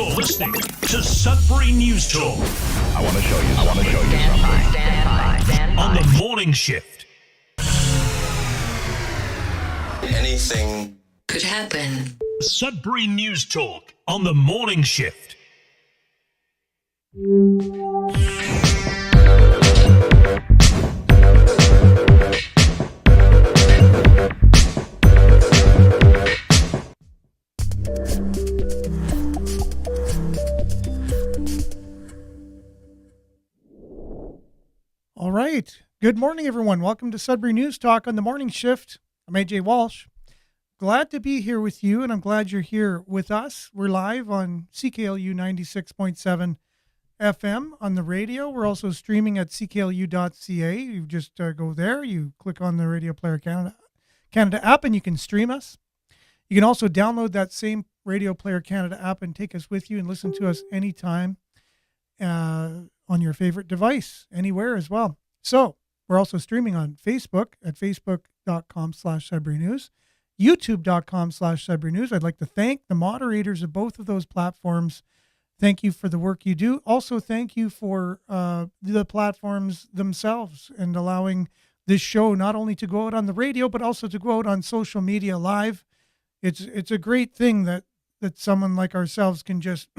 You're listening to Sudbury News Talk. I want to show you something. Stand by. On the morning shift. Anything could happen. Sudbury News Talk on the morning shift. All right. Good morning, everyone. Welcome to Sudbury News Talk on the morning shift. I'm AJ Walsh. Glad to be here with you, and I'm glad you're here with us. We're live on CKLU 96.7 FM on the radio. We're also streaming at cklu.ca. You just go there. You click on the Radio Player Canada app, and you can stream us. You can also download that same Radio Player Canada app and take us with you and listen to us anytime on your favorite device, anywhere as well. So we're also streaming on Facebook at facebook.com/Sudbury News, youtube.com/Sudbury News. I'd like to thank the moderators of both of those platforms. Thank you for the work you do. Also, thank you for the platforms themselves and allowing this show not only to go out on the radio, but also to go out on social media live. It's a great thing that someone like ourselves can just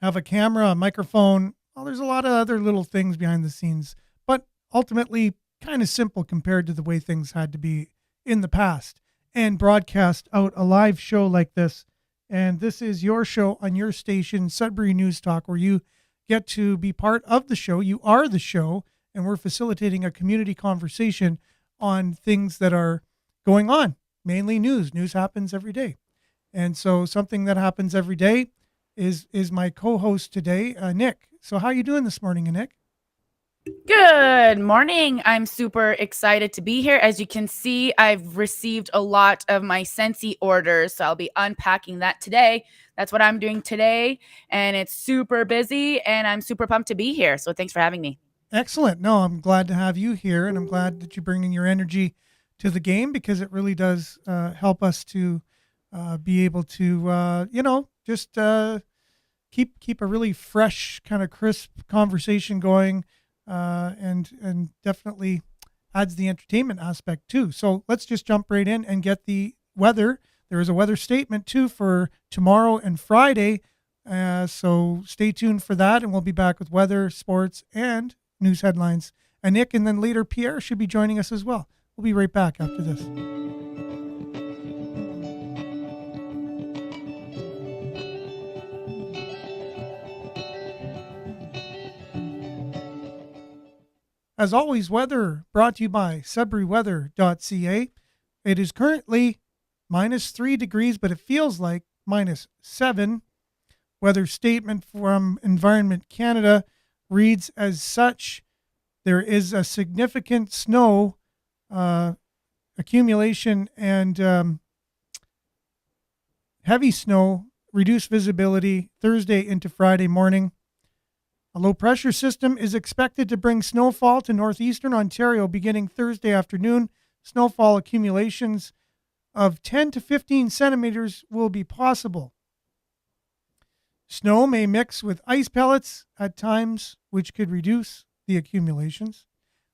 have a camera, a microphone. Well, there's a lot of other little things behind the scenes, but ultimately kind of simple compared to the way things had to be in the past, and broadcast out a live show like this. And this is your show on your station, Sudbury News Talk, where you get to be part of the show. You are the show, and we're facilitating a community conversation on things that are going on, mainly news. News happens every day. And so something that happens every day is my co-host today, Nick. So how are you doing this morning, Nick? Good morning. I'm super excited to be here. As you can see, I've received a lot of my Scentsy orders, so I'll be unpacking that today. That's what I'm doing today, and it's super busy, and I'm super pumped to be here. So thanks for having me. Excellent. No, I'm glad to have you here, and I'm glad that you're bringing your energy to the game, because it really does help us to be able to, just keep a really fresh, kind of crisp conversation going, and definitely adds the entertainment aspect too. So let's just jump right in and get the weather. There is a weather statement too for tomorrow and Friday. So stay tuned for that, and we'll be back with weather, sports, and news headlines. And Nick, and then later Pierre should be joining us as well. We'll be right back after this. As always, weather brought to you by sudburyweather.ca. It is currently -3 degrees, but it feels like -7. Weather statement from Environment Canada reads as such: there is a significant snow accumulation and heavy snow, reduced visibility Thursday into Friday morning. A low-pressure system is expected to bring snowfall to northeastern Ontario beginning Thursday afternoon. Snowfall accumulations of 10 to 15 centimeters will be possible. Snow may mix with ice pellets at times, which could reduce the accumulations.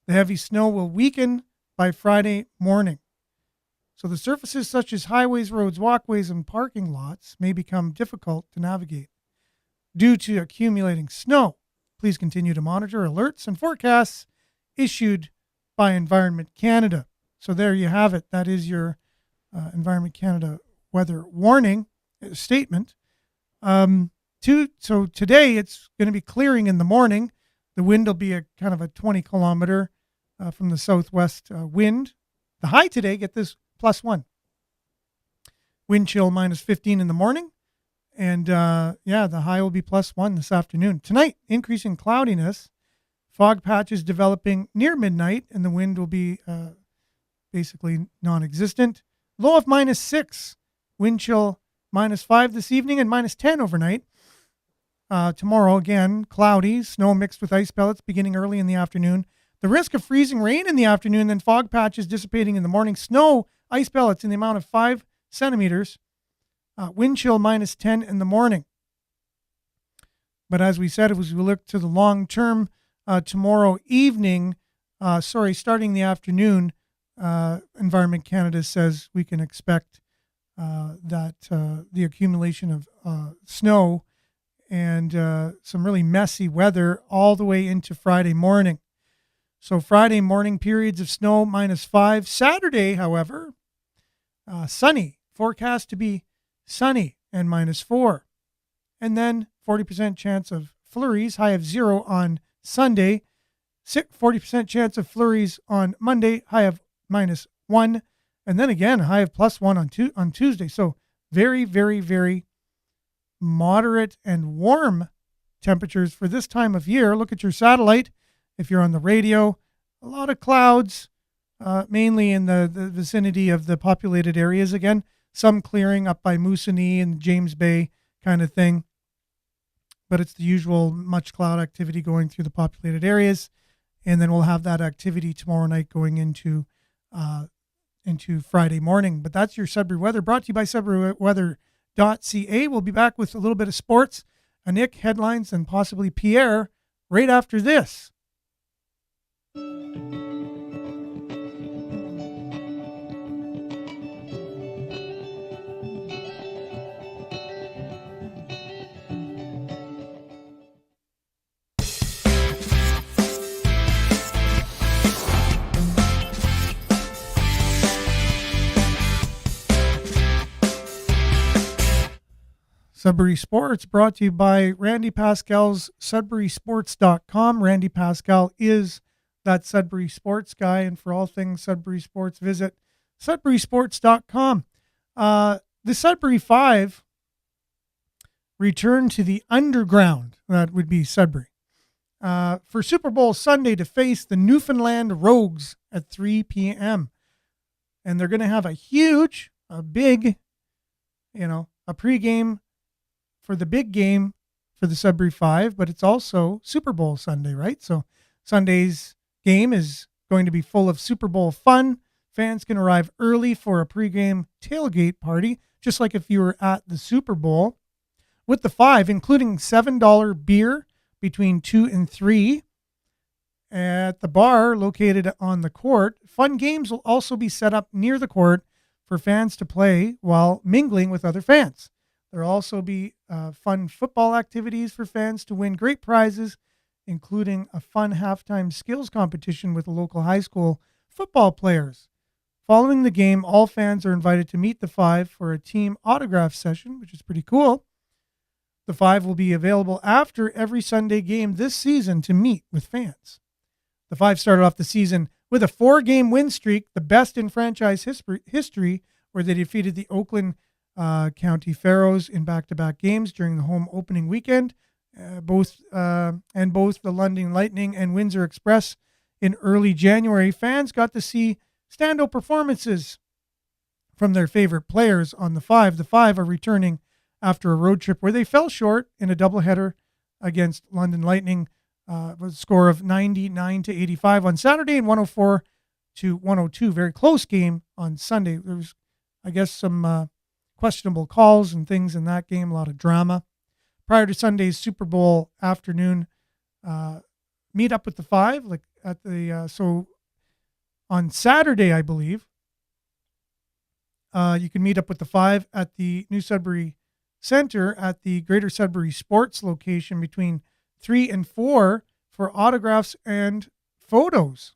The heavy snow will weaken by Friday morning. So the surfaces such as highways, roads, walkways, and parking lots may become difficult to navigate due to accumulating snow. Please continue to monitor alerts and forecasts issued by Environment Canada. So there you have it. That is your Environment Canada weather warning statement. So today it's going to be clearing in the morning. The wind will be a kind of a 20 kilometer from the southwest wind. The high today, get this, +1. Wind chill -15 in the morning. And the high will be +1 this afternoon. Tonight, increasing cloudiness, fog patches developing near midnight, and the wind will be basically non-existent. Low of -6, wind chill -5 this evening and -10 overnight. Tomorrow, again, cloudy, snow mixed with ice pellets beginning early in the afternoon. The risk of freezing rain in the afternoon, then fog patches dissipating in the morning. Snow, ice pellets in the amount of 5 centimeters. Wind chill -10 in the morning. But as we said, as we look to the long term, tomorrow evening, starting the afternoon, Environment Canada says we can expect that the accumulation of snow and some really messy weather all the way into Friday morning. So Friday morning periods of snow -5. Saturday, however, sunny, forecast to be sunny and -4. And then 40% chance of flurries, high of 0 on Sunday. 40% chance of flurries on Monday, high of -1. And then again, high of +1 on Tuesday. So very, very, very moderate and warm temperatures for this time of year. Look at your satellite. If you're on the radio, a lot of clouds, mainly in the vicinity of the populated areas. Again, some clearing up by Moosonee and James Bay kind of thing. But it's the usual much cloud activity going through the populated areas. And then we'll have that activity tomorrow night going into Friday morning. But that's your Sudbury weather, brought to you by SudburyWeather.ca. We'll be back with a little bit of sports, a Nick, headlines, and possibly Pierre right after this. Sudbury Sports, brought to you by Randy Pascal's SudburySports.com. Randy Pascal is that Sudbury Sports guy, and for all things Sudbury Sports, visit SudburySports.com. The Sudbury Five return to the underground, that would be Sudbury, for Super Bowl Sunday to face the Newfoundland Rogues at 3 p.m. And they're going to have a big, a pregame for the big game for the Sudbury Five, but it's also Super Bowl Sunday, right? So Sunday's game is going to be full of Super Bowl fun. Fans can arrive early for a pregame tailgate party, just like if you were at the Super Bowl, with the Five, including $7 beer between 2 and 3 at the bar located on the court. Fun games will also be set up near the court for fans to play while mingling with other fans. There'll also be fun football activities for fans to win great prizes, including a fun halftime skills competition with the local high school football players. Following the game, all fans are invited to meet the Five for a team autograph session, which is pretty cool. The Five will be available after every Sunday game this season to meet with fans. The Five started off the season with a 4-game win streak, the best in franchise history, where they defeated the Oakland County Pharaohs in back-to-back games during the home opening weekend. Both the London Lightning and Windsor Express in early January. Fans got to see stand-up performances from their favorite players on the Five. The Five are returning after a road trip where they fell short in a doubleheader against London Lightning, with a score of 99-85 on Saturday and 104-102. Very close game on Sunday. There was, I guess, some questionable calls and things in that game, a lot of drama. Prior to Sunday's Super Bowl afternoon meet up with the Five, like at the so on Saturday, I believe, you can meet up with the Five at the New Sudbury Center at the Greater Sudbury Sports location between 3 and 4 for autographs and photos.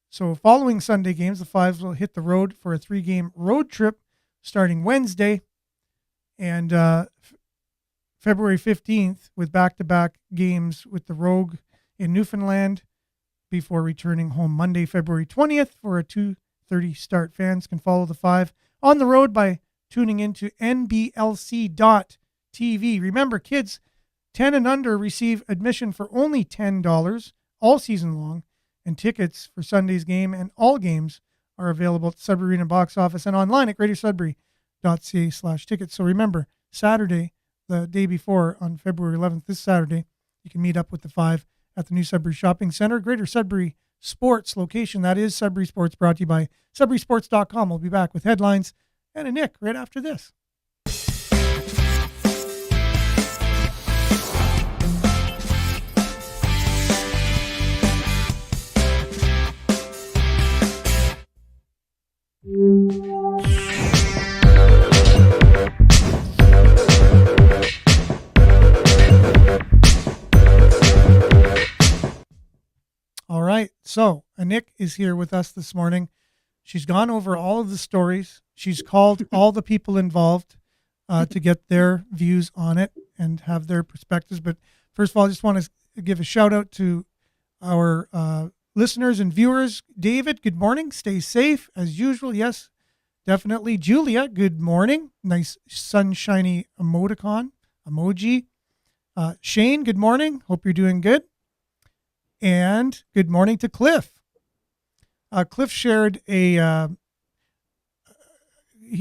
So following Sunday games, the Fives will hit the road for a 3-game road trip starting Wednesday and February 15th with back-to-back games with the Rogue in Newfoundland before returning home Monday, February 20th for a 2:30 start. Fans can follow the Five on the road by tuning into nblc.tv. Remember, kids 10 and under receive admission for only $10 all season long, and tickets for Sunday's game and all games are available at the Sudbury Arena box office and online at greatersudbury.ca/tickets. So remember, Saturday, the day before, on February 11th, this Saturday, you can meet up with the Five at the New Sudbury Shopping Center, Greater Sudbury Sports location. That is Sudbury Sports, brought to you by SudburySports.com. We'll be back with headlines and a Nick right after this. All right. So Anik is here with us this morning. She's gone over all of the stories. She's called all the people involved to get their views on it and have their perspectives. But first of all, I just want to give a shout out to our listeners and viewers. David, good morning. Stay safe as usual. Yes, definitely. Julia, good morning. Nice sunshiny emoji. Shane, good morning. Hope you're doing good. And good morning to Cliff. Cliff shared he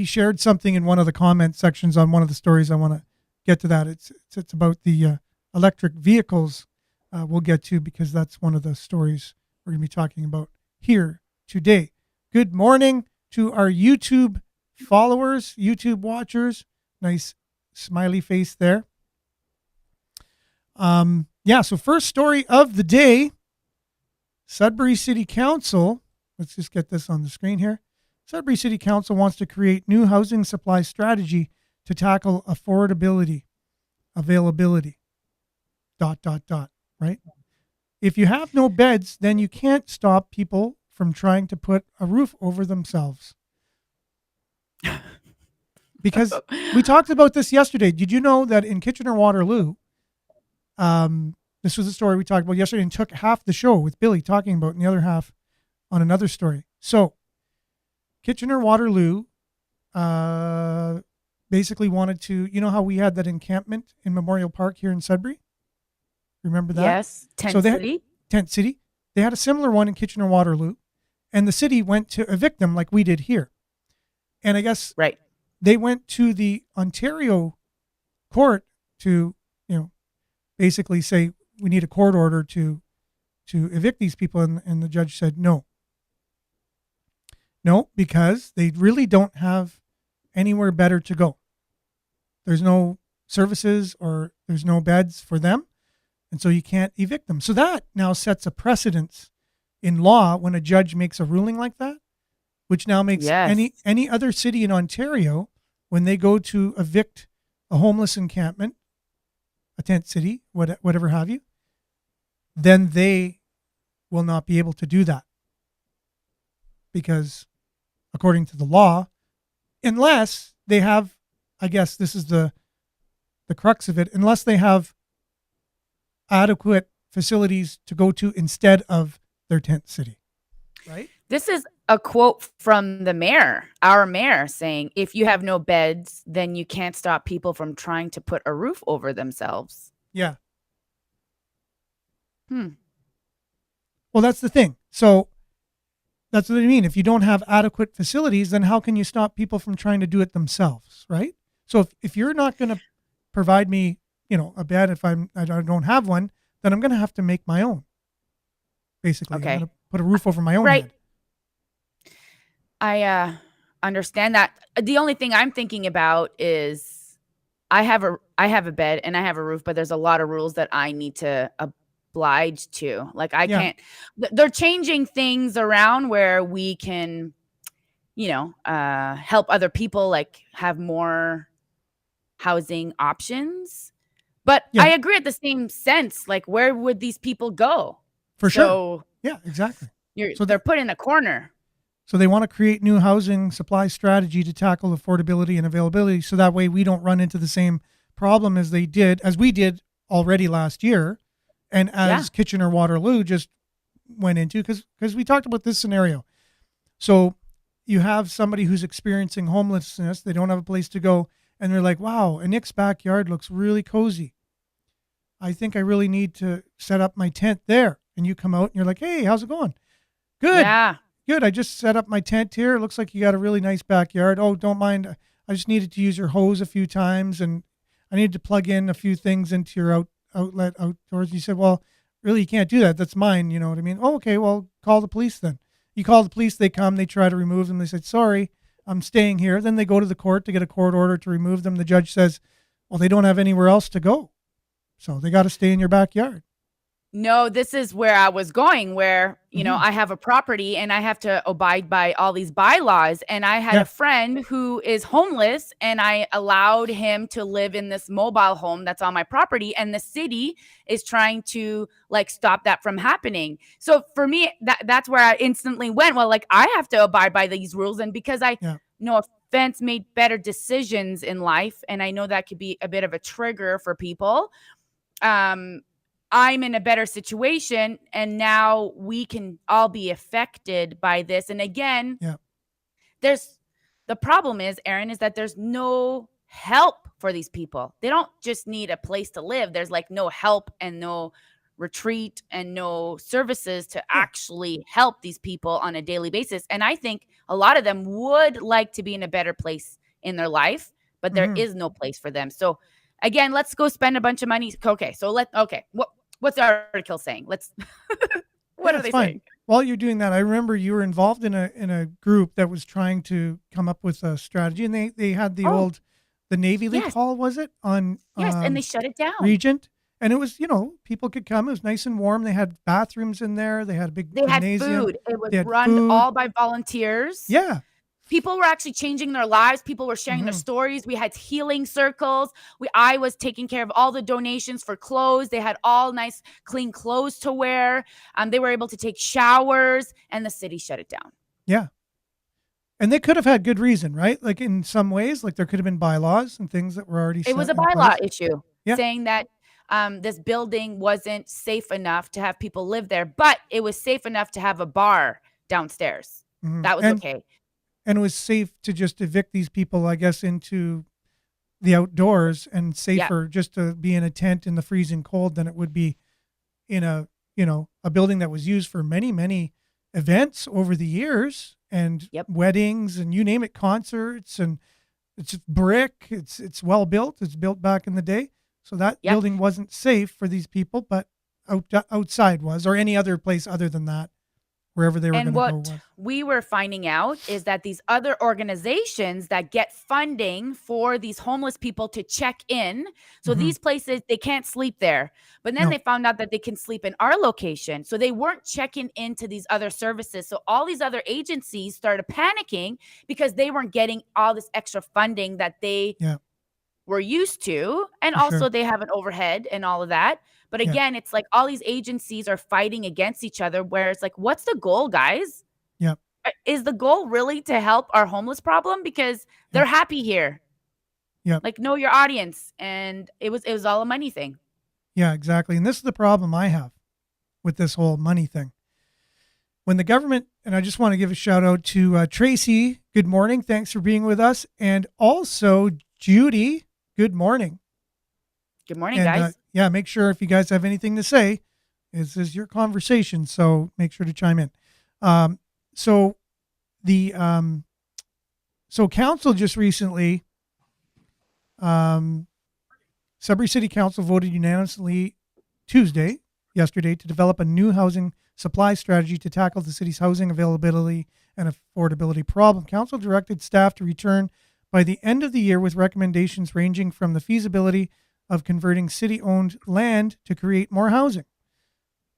shared something in one of the comment sections on one of the stories. I want to get to that. It's about the electric vehicles. We'll get to, because that's one of the stories we're going to be talking about here today. Good morning to our YouTube followers, YouTube watchers. Nice smiley face there. So first story of the day, Sudbury City Council, let's just get this on the screen here. Sudbury City Council wants to create new housing supply strategy to tackle affordability, availability, ... right? If you have no beds, then you can't stop people from trying to put a roof over themselves. Because we talked about this yesterday. Did you know that in Kitchener-Waterloo, this was a story we talked about yesterday and took half the show with Billy talking about and the other half on another story. So Kitchener-Waterloo basically wanted to, you know how we had that encampment in Memorial Park here in Sudbury? Remember that? Yes, Tent City. Tent City. They had a similar one in Kitchener-Waterloo, and the city went to evict them like we did here. And I guess Right. they went to the Ontario court to, basically say we need a court order to evict these people, and the judge said no, because they really don't have anywhere better to go. There's no services or there's no beds for them, and so you can't evict them. So that now sets a precedence in law when a judge makes a ruling like that, which now makes any other city in Ontario, when they go to evict a homeless encampment, a tent city, whatever have you, then they will not be able to do that. Because according to the law, unless they have, I guess this is the crux of it, unless they have adequate facilities to go to instead of their tent city, right? This is a quote from the mayor, our mayor, saying, if you have no beds, then you can't stop people from trying to put a roof over themselves. Yeah. Well, that's the thing. So that's what I mean. If you don't have adequate facilities, then how can you stop people from trying to do it themselves, right? So if you're not going to provide me, a bed, if I don't have one, then I'm going to have to make my own. Basically, Okay. I'm going to put a roof over my own Right. head. I understand that. The only thing I'm thinking about is I have a bed and I have a roof, but there's a lot of rules that I need to oblige to. Like I can't. They're changing things around where we can, help other people like have more housing options. But I agree at the same sense. Like, where would these people go? For sure. Yeah, exactly. They're put in a corner. So they want to create new housing supply strategy to tackle affordability and availability, so that way we don't run into the same problem as we did already last year, and as Kitchener-Waterloo just went into, because we talked about this scenario. So you have somebody who's experiencing homelessness, they don't have a place to go, and they're like, wow, Nick's backyard looks really cozy. I think I really need to set up my tent there. And you come out and you're like, hey, how's it going? Good. Yeah. Good. I just set up my tent here. It looks like you got a really nice backyard. Oh, don't mind. I just needed to use your hose a few times, and I needed to plug in a few things into your outlet outdoors. You said, well, really, you can't do that. That's mine. You know what I mean? Oh, okay. Well, call the police then. You call the police. They come. They try to remove them. They said, sorry, I'm staying here. Then they go to the court to get a court order to remove them. The judge says, well, they don't have anywhere else to go, so they got to stay in your backyard. No, this is where I was going, where, Mhm. I have a property and I have to abide by all these bylaws. And I had Yeah. a friend who is homeless, and I allowed him to live in this mobile home that's on my property. And the city is trying to like stop that from happening. So for me, that's where I instantly went, well, like I have to abide by these rules. And because I, Yeah. no offense, made better decisions in life. And I know that could be a bit of a trigger for people. um I'm in a better situation, and now we can all be affected by this. And again, Yeah. there's the problem is, Aaron, is that there's no help for these people. They don't just need a place to live. There's like no help and no retreat and no services to Yeah. actually help these people on a daily basis. And I think a lot of them would like to be in a better place in their life, but there Mhm. is no place for them. So again, let's go spend a bunch of money. Okay, so what's the article saying? Let's what Yeah, are it's they fine. saying? While you're doing that, I remember you were involved in a group that was trying to come up with a strategy, and they had Oh, the Navy League yes. Hall, was it, on Yes, and they shut it down. Regent, and it was, people could come. It was nice and warm. They had bathrooms in there. They had a big They had gymnasium. food. It was They had run food. all by volunteers. Yeah. People were actually changing their lives. People were sharing their Hmm. stories. We had healing circles. I was taking care of all the donations for clothes. They had all nice, clean clothes to wear. They were able to take showers, and the city shut it down. Yeah. And they could have had good reason, right? Like in some ways, like there could have been bylaws and things that were already It was set a in bylaw place. issue Yeah. saying that this building wasn't safe enough to have people live there, but it was safe enough to have a bar downstairs. Hmm. That was okay. And it was safe to just evict these people, I guess, into the outdoors, and Yeah. safer just to be in a tent in the freezing cold than it would be in a building that was used for many, many events over the years, and Yep. weddings, and you name it, concerts. And it's brick. It's well built. It's built back in the day. So that Yep. building wasn't safe for these people, but outside was, or any other place other than that, wherever they were And going to go what was. we were finding out is that these other organizations that get funding for these homeless people to check in, so Mhm. these places, they can't sleep there. But then No. they found out that they can sleep in our location. So they weren't checking into these other services. So all these other agencies started panicking because they weren't getting all this extra funding that they Yeah, we're used to. And for sure. also they have an overhead and all of that. But Yeah, again, it's like all these agencies are fighting against each other, where it's like, what's the goal, guys? yeah, Is the goal really to help our homeless problem? Because yeah, they're happy here. yeah, Like, know your audience. And it was all a money thing. yeah, exactly. And this is the problem I have with this whole money thing. When the government, and I just want to give a shout out to Tracy. Good morning. Thanks for being with us. And also Judy. Good morning. Good morning, And guys. yeah, make sure if you guys have anything to say, this is your conversation. So make sure to chime in. Um, so the so council just recently, Sudbury City Council voted unanimously yesterday, to develop a new housing supply strategy to tackle the city's housing availability and affordability problem. Council directed staff to return by the end of the year with recommendations ranging from the feasibility of converting city-owned land to create more housing,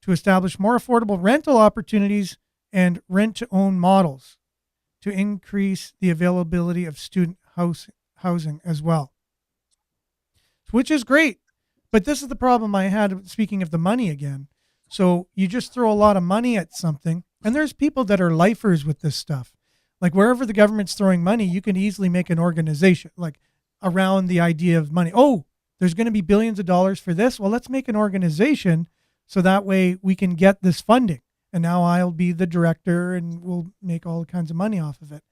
to establish more affordable rental opportunities and rent-to-own models, to increase the availability of student housing as well, which is great. But this is the problem I had, speaking of the money again. So you just throw a lot of money at something, and there's people that are lifers with this stuff. Like wherever the government's throwing money, you can easily make an organization like around the idea of money. Oh, there's going to be billions of dollars for this. Well, let's make an organization so that way we can get this funding. And now I'll be the director and we'll make all kinds of money off of it.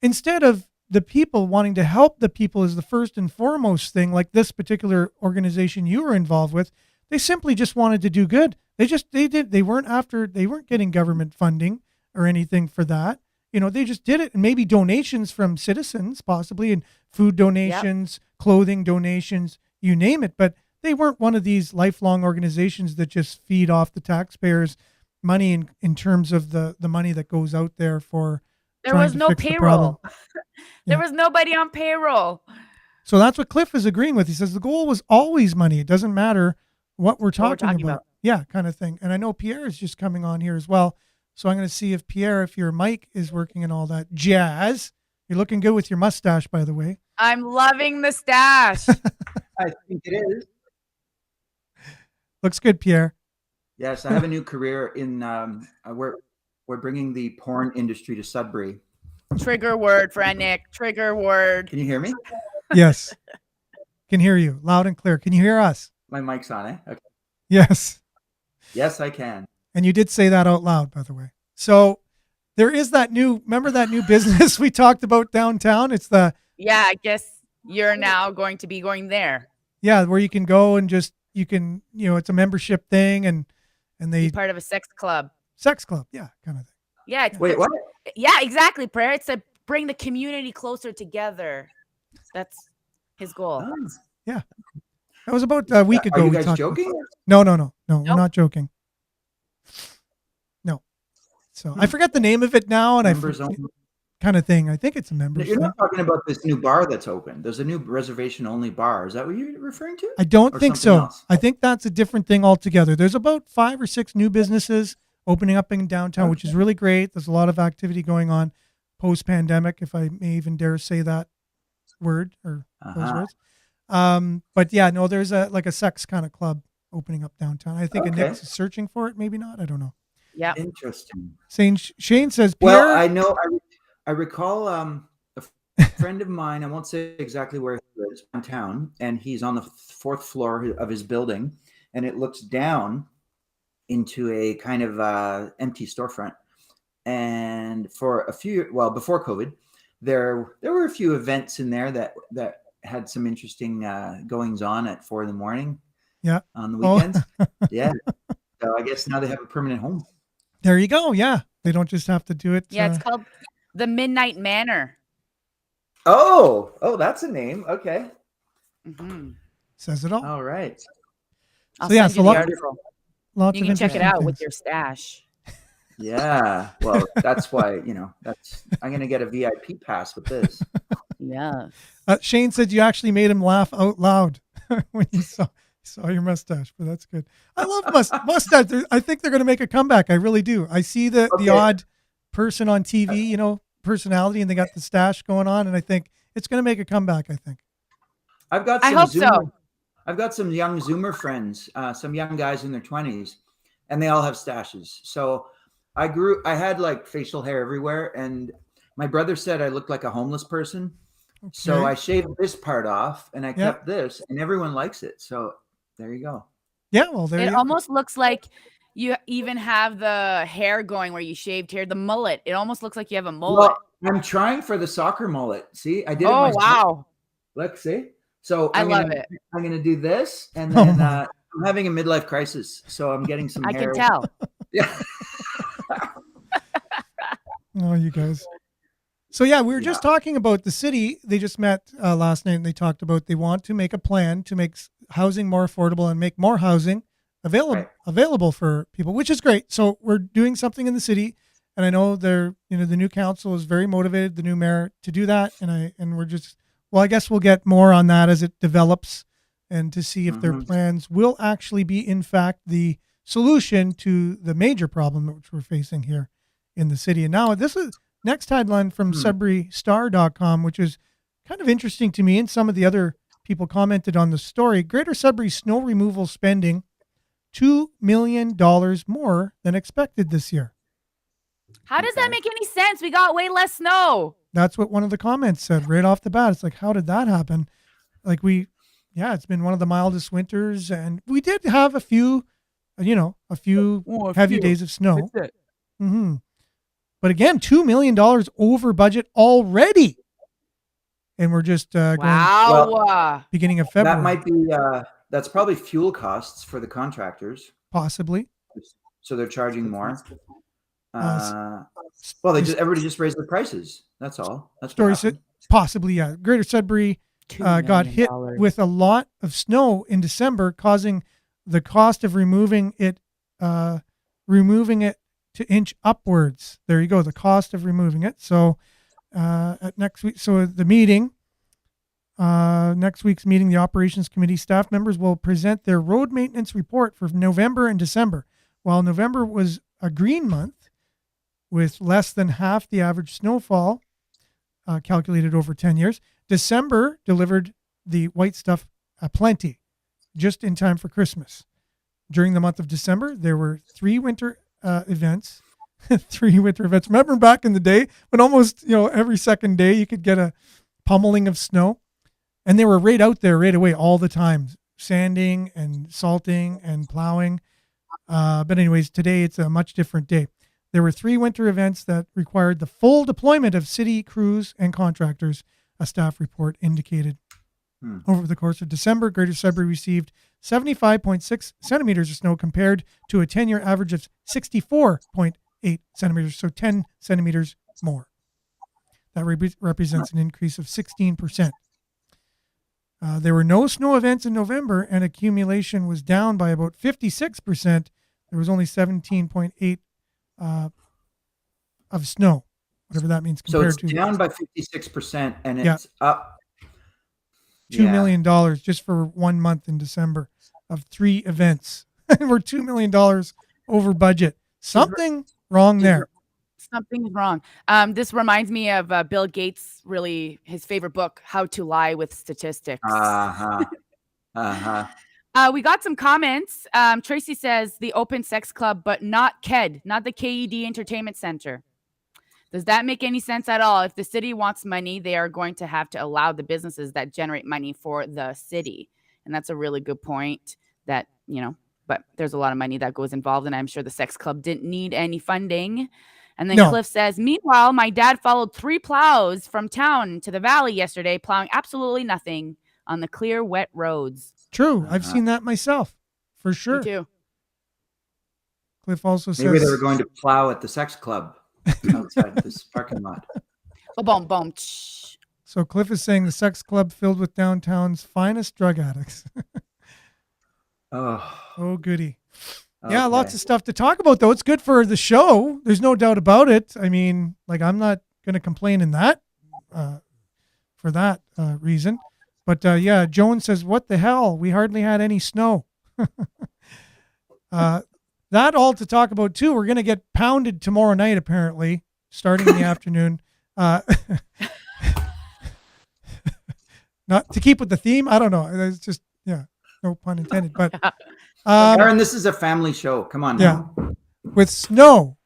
Instead of the people wanting to help the people is the first and foremost thing, like this particular organization you were involved with, they simply just wanted to do good. They weren't getting government funding or anything for that. They just did it, and maybe donations from citizens possibly, and food donations, clothing donations, you name it. But they weren't one of these lifelong organizations that just feed off the taxpayers' money in terms of the money that goes out there for There trying was to no fix the problem. payroll. Yeah. There was nobody on payroll. So that's what Cliff is agreeing with. He says the goal was always money. It doesn't matter what we're talking about. Yeah, kind of thing. And I know Pierre is just coming on here as well. So I'm going to see if Pierre, if your mic is working and all that jazz. You're looking good with your mustache, by the way. I'm loving the stash. I think it is. Looks good, Pierre. Yes, I have a new career in. We're bringing the porn industry to Sudbury. Trigger word, friend Nick. Trigger word. Can you hear me? Yes. Can hear you loud and clear. Can you hear us? My mic's on, eh? Okay. Yes. Yes, I can. And you did say that out loud, by the way. So there is remember that new business we talked about downtown? It's Yeah, I guess you're now going to be going there. Yeah, where you can go and it's a membership thing and they Be part of a sex club. sex club. Yeah, kind of thing. Yeah. Wait, what? Yeah, exactly, Prayer. It's to bring the community closer together. That's his goal. Oh. Yeah. That was about a week ago. Are you we guys talked joking? No, we're Nope. not joking. No. So I forget the name of it now, and Members only. kind of thing. I think it's a members You're thing. not talking about this new bar that's open. There's a new reservation-only bar. Is that what you're referring to? I don't Or think something so. else? I think that's a different thing altogether. There's about 5 or 6 new businesses opening up in downtown, which is really great. There's a lot of activity going on post-pandemic, if I may even dare say that word or those words. But yeah, no, there's a sex kind of club opening up downtown. I think Okay. Nick's searching for it, maybe not. I don't know. Yeah. Interesting. Shane says, Pierre, Well, I know. I recall a friend of mine. I won't say exactly where he lives in town, and he's on the 4th floor of his building, and it looks down into a kind of empty storefront. And for before COVID, there were a few events in there that had some interesting goings on at 4 a.m. Yeah. On the weekends. Yeah. So I guess now they have a permanent home. there you go. Yeah. They don't just have to do it. Yeah, it's called the Midnight Manor. Oh, that's a name. Okay. Mm-hmm. Says it all. All right. I'll So, yeah, send so you the lot- article. Lots You of can check it interesting out with things. your stash. Yeah. Well, that's why, I'm going to get a VIP pass with this. Yeah. Shane said you actually made him laugh out loud when you saw your mustache, but that's good. I love mustache. I think they're going to make a comeback. I really do. I see the odd person on TV, personality, and they got the stash going on, and I think it's going to make a comeback. I think. I've got I some hope so. I've got some young Zoomer friends, some young guys in their 20s, and they all have stashes. So I had like facial hair everywhere, and my brother said I looked like a homeless person. Okay. So I shaved this part off, and I Yeah. kept this, and everyone likes it. So there you go. Yeah, well, there It you almost looks like you even have the hair going where you shaved hair, the mullet. It almost looks like you have a mullet. Well, I'm trying for the soccer mullet. See, I did it Oh, myself. wow. Look, see. So I love gonna, it. I'm going to do this, and Oh then my. I'm having a midlife crisis, so I'm getting some I hair. can tell. Yeah. Oh, you guys. So yeah, we were just talking about the city. They just met last night, and they talked about they want to make a plan to make housing more affordable and make more housing available for people, which is great. So we're doing something in the city, and I know the new council is very motivated, the new mayor, to do that, and we're just I guess we'll get more on that as it develops, and to see if their plans will actually be in fact the solution to the major problem which we're facing here in the city. And now this is next headline from SudburyStar.com, which is kind of interesting to me, and some of the other people commented on the story. Greater Sudbury snow removal spending $2 million more than expected this year. How does that make any sense? We got way less snow. That's what one of the comments said right off the bat. It's like, how did that happen? Like it's been one of the mildest winters, and we did have a few heavy days of snow. Mm-hmm. But again, $2 million over budget already. And we're just Wow. beginning of February. That might be, that's probably fuel costs for the contractors. Possibly. So they're charging more. Uh, Everybody just raised the prices. That's all. That's Story what said happened. possibly, yeah. Greater Sudbury $2 got hit million. with a lot of snow in December, causing the cost of removing it to inch upwards. There you go, the cost of removing it. So at next week, so the meeting, next week's meeting, the Operations Committee staff members will present their road maintenance report for November and December. While November was a green month with less than half the average snowfall calculated over 10 years, December delivered the white stuff aplenty, just in time for Christmas. During the month of December, there were 3 winter events. 3 winter events. Remember back in the day when almost, every second day you could get a pummeling of snow? And they were right out there right away all the time, sanding and salting and plowing. But anyways, today it's a much different day. There were 3 winter events that required the full deployment of city crews and contractors, a staff report indicated. Over the course of December, Greater Sudbury received 75.6 centimeters of snow compared to a 10-year average of 64.8 centimeters, so 10 centimeters more. That represents an increase of 16%. There were no snow events in November, and accumulation was down by about 56%. There was only 17.8 of snow, whatever that means. So Compared it's to down by 56%, and it's up $2 million just for 1 month in December of 3 events. And we're $2 million over budget. Something wrong there. Something's wrong. This reminds me of Bill Gates, his favorite book, How to Lie with Statistics. We got some comments. Tracy says the Open Sex Club, but not KED, not the KED Entertainment Center. Does that make any sense at all? If the city wants money, they are going to have to allow the businesses that generate money for the city. And that's a really good point that, but there's a lot of money that goes involved. And I'm sure the sex club didn't need any funding. And then Cliff says, meanwhile, my dad followed 3 plows from town to the valley yesterday, plowing absolutely nothing on the clear, wet roads. True. I've seen that myself, for sure. Me too. Cliff also says... Maybe they were going to plow at the sex club outside this parking lot. Boom, boom. So Cliff is saying the sex club filled with downtown's finest drug addicts. Oh, goody. Okay. Yeah, lots of stuff to talk about, though. It's good for the show. There's no doubt about it. I mean, I'm not going to complain in that for that reason. But Joan says, what the hell? We hardly had any snow. That all to talk about, too. We're going to get pounded tomorrow night, apparently, starting in the afternoon. Not to keep with the theme. I don't know. It's just, no pun intended. But Aaron, this is a family show. Come on now. Yeah. With snow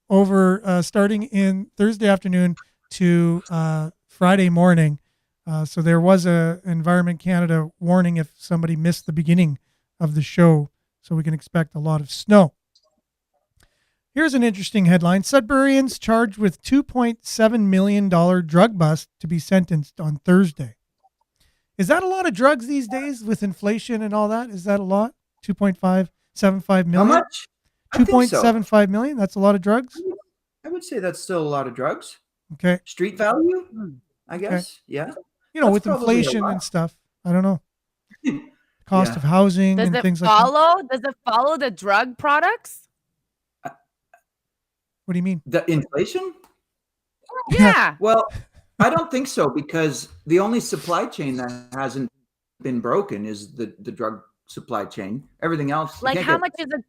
over starting in Thursday afternoon to Friday morning. So there was a Environment Canada warning if somebody missed the beginning of the show. So we can expect a lot of snow. Here's an interesting headline. Sudburyans charged with $2.7 million drug bust to be sentenced on Thursday. Is that a lot of drugs these days with inflation and all that? Is that a lot? 2.575 million? How much? 2.75 million? That's a lot of drugs? I would say that's still a lot of drugs. Okay. Street value, I guess. Okay. Yeah. That's with inflation and stuff. I don't know. Cost of housing and things like that. Does it follow the drug products? What do you mean? The inflation? Yeah. Well, I don't think so, because the only supply chain that hasn't been broken is the drug supply chain. Everything else. How much is it?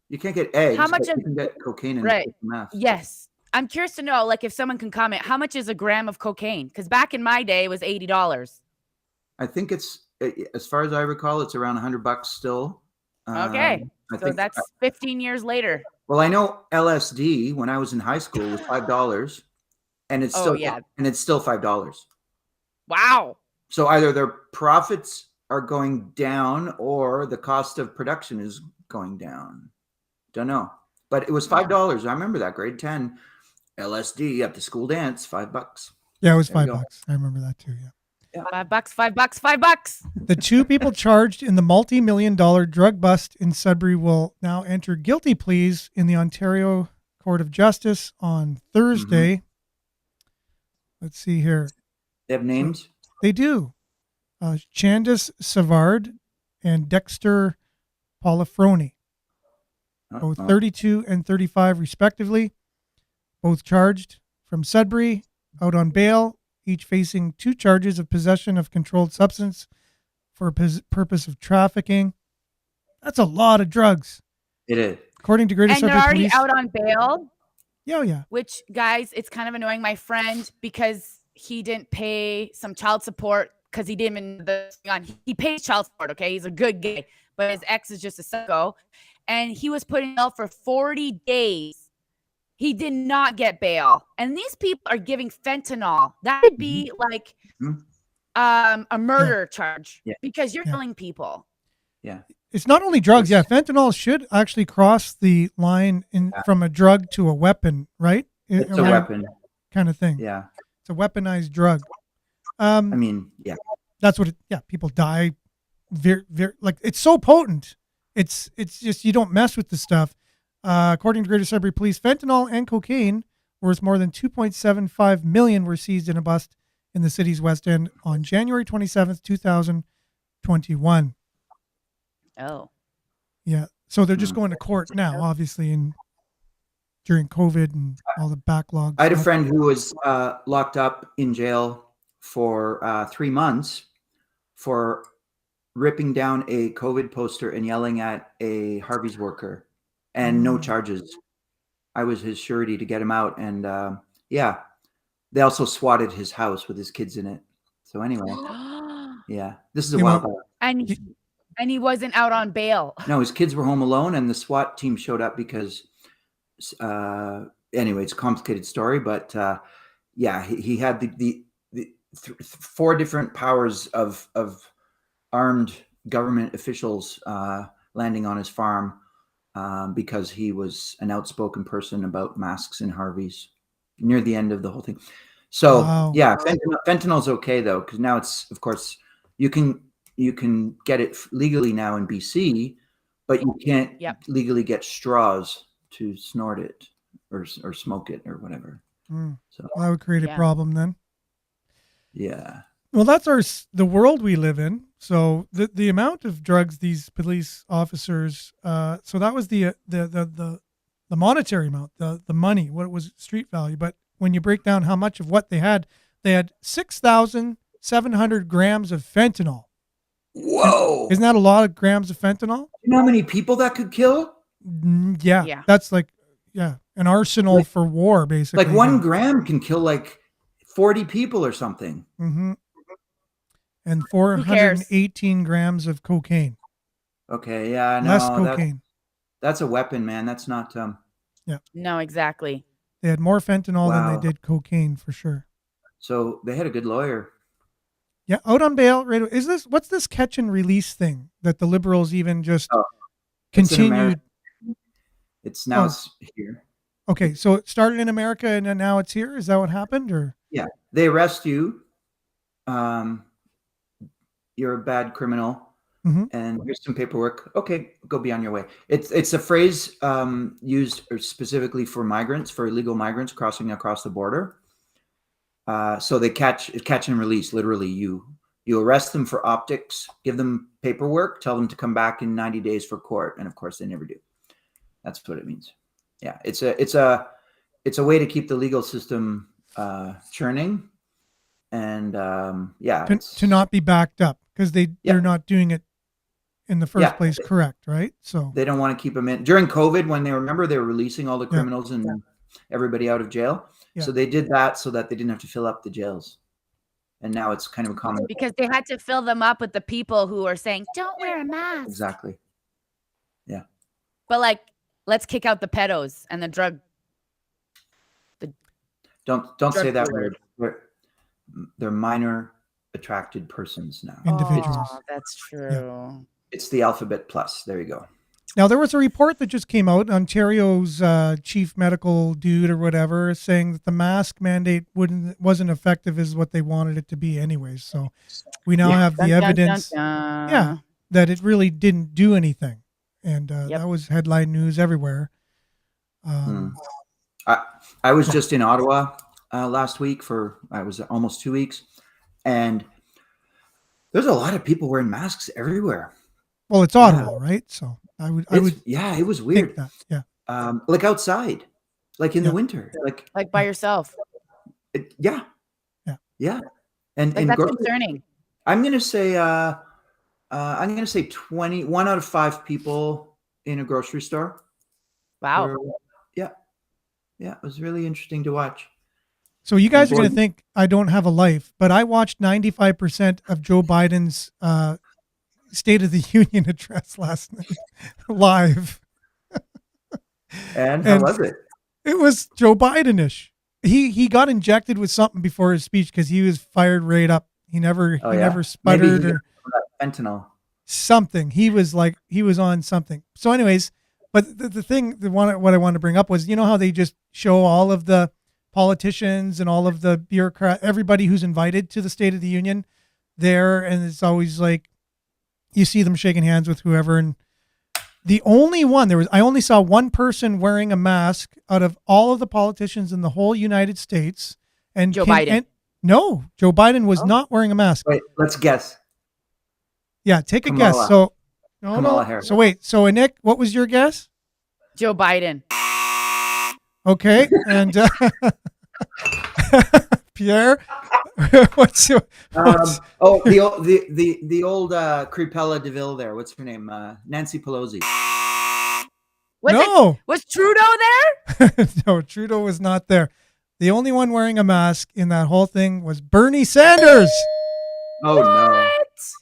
You can't get eggs. How much you can get cocaine and meth. Yes. I'm curious to know, if someone can comment, how much is a gram of cocaine? Because back in my day, it was $80. I think it's, as far as I recall, it's around $100 still. Okay. So that's 15 years later. Well, I know LSD when I was in high school was $5, and it's still $5. Wow. So either their profits are going down or the cost of production is going down. Don't know. But it was $5. I remember that, grade 10. LSD at the school dance, $5. Yeah, it was $5. I remember that too. Yeah. $5. The 2 people charged in the multi-million-dollar drug bust in Sudbury will now enter guilty pleas in the Ontario Court of Justice on Thursday. Let's see here. They have names? They do. Chandas Savard and Dexter Polifroni, both 32 and 35 respectively, both charged from Sudbury, out on bail each facing 2 charges of possession of controlled substance for purpose of trafficking. That's a lot of drugs. It is. According to Greater And they're Sudbury already Police. out on bail. Yeah. Which, guys, it's kind of annoying. My friend, because he didn't pay some child support because he didn't even he pays child support. Okay, he's a good guy, but his ex is just a psycho, and he was put in jail for 40 days. He did not get bail, and these people are giving fentanyl. That would be like a murder charge because you're killing people. Yeah. It's not only drugs. Yeah, fentanyl should actually cross the line from a drug to a weapon, right? It's a weapon kind of thing. Yeah. It's a weaponized drug. I mean, yeah. That's what people die very, very, like, it's so potent. It's just, you don't mess with the stuff. According to Greater Sudbury Police, fentanyl and cocaine worth more than $2.75 million were seized in a bust in the city's West End on January 27th, 2021. Oh. Yeah. So they're just going to court now, obviously, during COVID and all the backlog. I had a friend who was locked up in jail for 3 months for ripping down a COVID poster and yelling at a Harvey's worker, and no charges. I was his surety to get him out. And they also swatted his house with his kids in it. So anyway, this is a while back. And he wasn't out on bail. No, his kids were home alone, and the SWAT team showed up because, anyway, it's a complicated story, but he had the 4 different powers of armed government officials landing on his farm because he was an outspoken person about masks and Harvey's near the end of the whole thing. So fentanyl's okay though, because now it's, of course, you can get it legally now in BC, but you can't legally get straws to snort it or smoke it or whatever. So that would create a problem then. Yeah. Well, that's the world we live in. So the amount of drugs these police officers, so that was the monetary amount, the money, what it was street value. But when you break down how much of what they had 6,700 grams of fentanyl. Whoa. Isn't that a lot of grams of fentanyl? You know how many people that could kill? Yeah. That's like, an arsenal for war, basically. Like 1 gram can kill like 40 people or something. Mm-hmm. And 418 grams of cocaine. Okay, yeah, no, less cocaine. That's a weapon, man. That's not. No, exactly. They had more fentanyl than they did cocaine for sure. So they had a good lawyer. Yeah, out on bail. Right? What's this catch and release thing that the Liberals even just continued? It's now here. Okay, so it started in America and then now it's here. Is that what happened, or? Yeah, they arrest you. You're a bad criminal, and here's some paperwork. Okay, go be on your way. It's a phrase used specifically for migrants, for illegal migrants crossing across the border. So they catch and release. Literally, you arrest them for optics, give them paperwork, tell them to come back in 90 days for court, and of course they never do. That's what it means. Yeah, it's a way to keep the legal system churning, and to not be backed up because they're not doing it in the first place correct, right? So they don't want to keep them in during COVID when they were releasing all the criminals and everybody out of jail. So they did that so that they didn't have to fill up the jails. And now it's kind of a common, because they had to fill them up with the people who are saying, don't wear a mask. Exactly. Yeah. But like, let's kick out the pedos and the drug. Don't say that word. They're minor attracted persons now. Individuals. Oh, that's true. Yeah. It's the alphabet plus. There you go. Now, there was a report that just came out, Ontario's chief medical dude or whatever, saying that the mask mandate wasn't effective as what they wanted it to be anyways. So we now have the evidence that it really didn't do anything. And that was headline news everywhere. I was just in Ottawa last week I was almost 2 weeks, and there's a lot of people wearing masks everywhere. Well, it's Ottawa, right? So it was weird. That, like outside, like in the winter, like by yourself. Yeah, and Like, in that's grocery, concerning. I'm gonna say 1 out of 5 people in a grocery store. Wow. Were, yeah, yeah, it was really interesting to watch. So you And guys are going to think I don't have a life, but I watched 95% of Joe Biden's State of the Union address last night live. how And was it? it was Joe Biden-ish. He got injected with something before his speech because he was fired right up. He never Oh he yeah, never maybe sputtered he or got fentanyl. something. He was on something. So anyways, but what I wanted to bring up was, you know how they just show all of the politicians and all of the bureaucrat, everybody who's invited to the State of the Union there, and it's always like you see them shaking hands with whoever, and the only one I only saw one person wearing a mask out of all of the politicians in the whole United States, and Joe Biden. And no, Joe Biden was Oh. not wearing a mask. Wait, let's guess. Yeah, take a Kamala. guess. So Kamala Harris. So wait, so Nick, what was your guess? Joe Biden. Okay, and Pierre, what's your the old Crepella DeVille there. What's her name? Nancy Pelosi. Was Trudeau there? No, Trudeau was not there. The only one wearing a mask in that whole thing was Bernie Sanders. Oh no!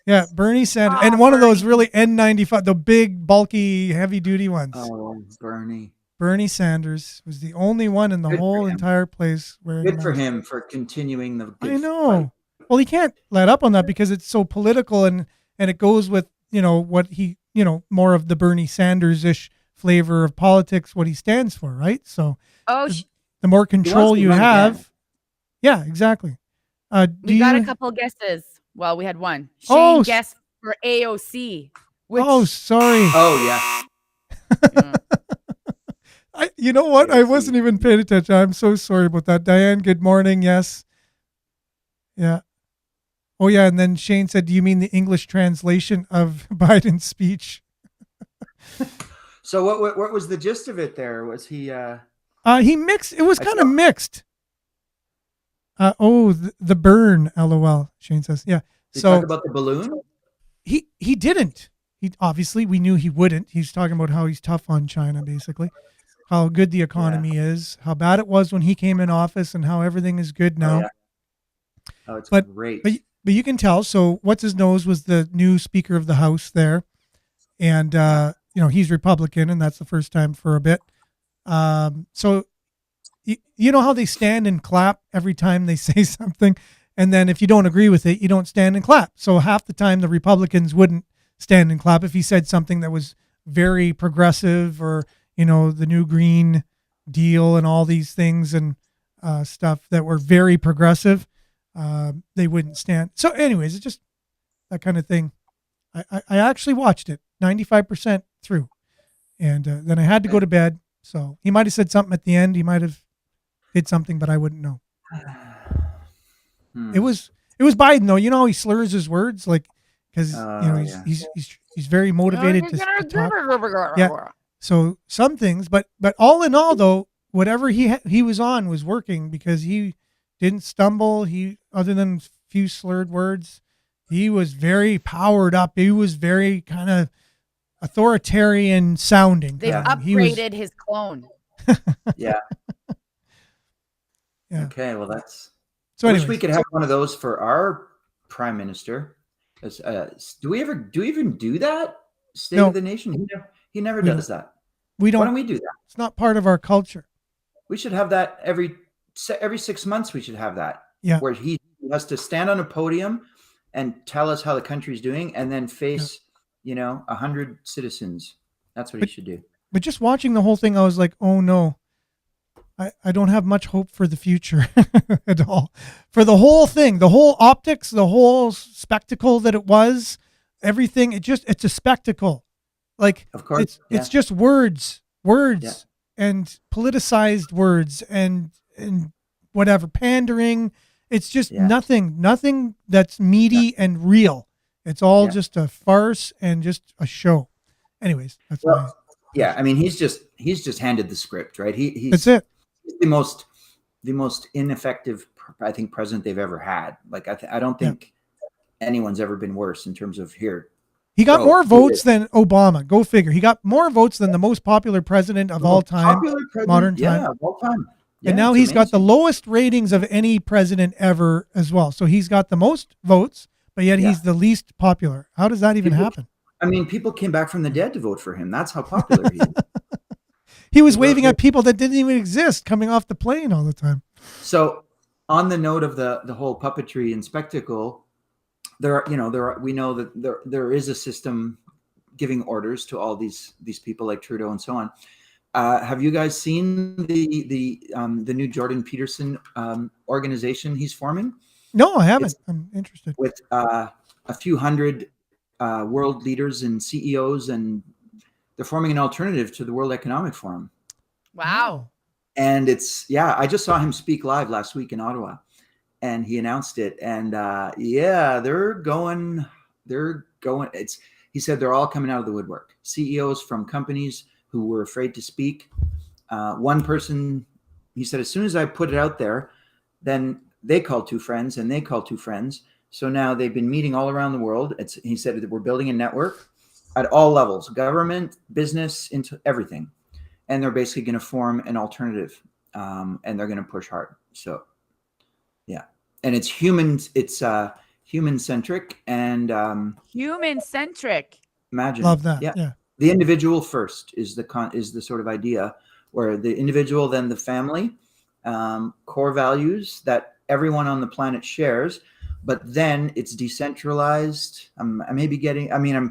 Yeah, Bernie Sanders, Oh, and one of those Bernie. really N95, the big, bulky, heavy-duty ones. Oh, Bernie. Bernie Sanders was the only one in the Good for whole him. entire place wearing. Good a for mask. him for continuing the. Good I know. fight. Well, he can't let up on that because it's so political, and it goes with what he more of the Bernie Sanders-ish flavor of politics, what he stands for, right? So Oh, the more control to you run have, again. yeah, exactly. we got a couple guesses. Well, we had one. Shane Oh, guessed for AOC. Which, Oh, sorry. Oh yeah. Yeah. You know what? I AOC. wasn't even paying attention. I'm so sorry about that. Diane, good morning. Yes. Yeah. Oh, yeah. And then Shane said, do you mean the English translation of Biden's speech? So what was the gist of it? There was he. He mixed. It was I kind of saw- mixed. The burn. LOL. Shane says, yeah. Did So talk about the balloon? he didn't. He obviously, we knew he wouldn't. He's talking about how he's tough on China, basically, how good the economy is, how bad it was when he came in office, and how everything is good now. Oh, yeah. Oh, it's But- great. But you can tell. So what's his nose was the new Speaker of the House there, and he's Republican, and that's the first time for a bit. So you know how they stand and clap every time they say something, and then if you don't agree with it, you don't stand and clap. So half the time the Republicans wouldn't stand and clap if he said something that was very progressive, or the new Green Deal and all these things and stuff that were very progressive. They wouldn't stand. So anyways, it's just that kind of thing. I actually watched it 95% through, and then I had to go to bed. So he might have said something at the end. He might have did something, but I wouldn't know. It was Biden though. You know how he slurs his words, like, because yeah. he's very motivated to talk. Yeah. So some things, but all in all though, whatever he was on was working because he didn't stumble. He, other than a few slurred words, he was very powered up. He was very kind of authoritarian sounding. They've He was- upgraded his clone. Yeah. Yeah. Okay. Well, that's. So I wish anyways, we could have one of those for our prime minister. Do we even do that? State No. of the Nation. He never We does that. we Why don't. don't we do that? It's not part of our culture. We should have that every 6 months. We should have that. Yeah. Where he has to stand on a podium and tell us how the country's doing, and then face 100 citizens. That's what he should do. But just watching the whole thing, I was like, oh no, I don't have much hope for the future at all. For the whole thing, the whole optics, the whole spectacle that it was, everything, it's a spectacle. Like, Of course, it's just words Yeah. and politicized words and whatever, pandering. It's just Yeah. nothing that's meaty and real. It's all Yeah. just a farce and just a show. Anyways, that's Well, my, yeah. I mean, he's just handed the script, right? He's that's it. the most ineffective I think, president they've ever had. Like, I don't think anyone's ever been worse in terms of here. He got So, more votes than Obama. Go figure. He got more votes than the most popular president of all time, modern time. Yeah, of all time. Yeah, and now he's got the lowest ratings of any president ever as well. So he's got the most votes, but yet he's the least popular. How does that even happen? I mean, people came back from the dead to vote for him. That's how popular he is. He was waving at people that didn't even exist coming off the plane all the time. So on the note of the whole puppetry and spectacle, we know that there is a system giving orders to all these people like Trudeau and so on. Have you guys seen the new Jordan Peterson organization he's forming? No, I haven't. I'm interested. With a few hundred world leaders and CEOs, and they're forming an alternative to the World Economic Forum. Wow. And I just saw him speak live last week in Ottawa, and he announced it. And they're going. He said they're all coming out of the woodwork. CEOs from companies who were afraid to speak. One person, he said, as soon as I put it out there, then they called two friends and they called two friends. So now they've been meeting all around the world. He said that we're building a network at all levels, government, business, into everything. And they're basically going to form an alternative, and they're going to push hard. So, yeah. And it's human-centric and human-centric. Imagine. Love that. Yeah. The individual first is the sort of idea, where the individual, then the family, core values that everyone on the planet shares, but then it's decentralized. I'm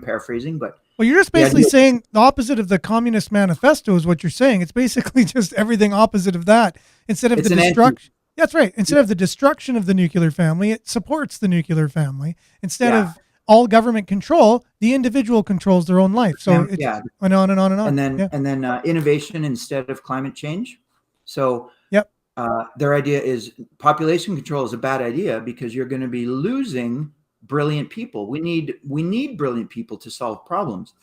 paraphrasing, but well, you're just basically saying the opposite of the Communist Manifesto is what you're saying. It's basically just everything opposite of that. Instead of the destruction. That's right. Instead of the destruction of the nuclear family, it supports the nuclear family. Instead of all government control, the individual controls their own life. So it's on and on and on. And then innovation instead of climate change. So their idea is population control is a bad idea because you're going to be losing brilliant people. We need brilliant people to solve problems.